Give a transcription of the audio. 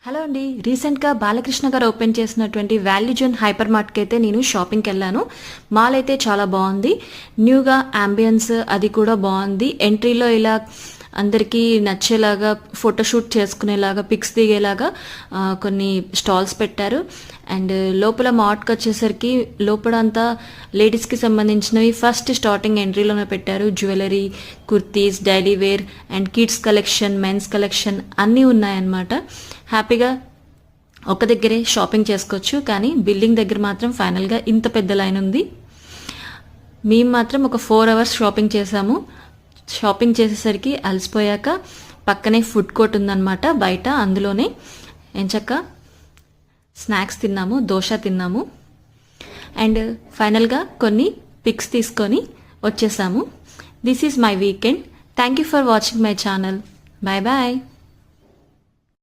Hello అండి, రీసెంట్గా బాలకృష్ణ గారు ఓపెన్ చేసినటువంటి వాల్యూ జోన్ హైపర్ మార్ట్కి అయితే నేను షాపింగ్కి వెళ్ళాను. మాల్ అయితే చాలా బాగుంది. న్యూగా అంబియన్స్ అది కూడా బాగుంది. ఎంట్రీలో ఇలా అందరికీ నచ్చేలాగా ఫోటోషూట్ చేసుకునేలాగా పిక్స్ దిగేలాగా కొన్ని స్టాల్స్ పెట్టారు. అండ్ లోపల మార్ట్కి వచ్చేసరికి లోపలంతా లేడీస్కి సంబంధించినవి ఫస్ట్ స్టార్టింగ్ ఎంట్రీలోనే పెట్టారు. Jewellery, kurtis, daily wear and kids collection, men's collection అన్నీ ఉన్నాయన్నమాట. హ్యాపీగా ఒక దగ్గరే షాపింగ్ చేసుకోవచ్చు. కానీ బిల్డింగ్ దగ్గర మాత్రం ఫైనల్గా ఇంత పెద్ద లైన్ ఉంది. మేము మాత్రం ఒక 4 hours షాపింగ్ చేసాము. షాపింగ్ చేసేసరికి అలసిపోయాక పక్కనే ఫుడ్ కోర్ట్ ఉందన్నమాట బయట. అందులోనే ఎంచక్క స్నాక్స్ తిన్నాము, దోశ తిన్నాము. అండ్ ఫైనల్గా కొన్ని పిక్స్ తీసుకొని వచ్చేసాము. This is my weekend. Thank you for watching my channel. Bye bye.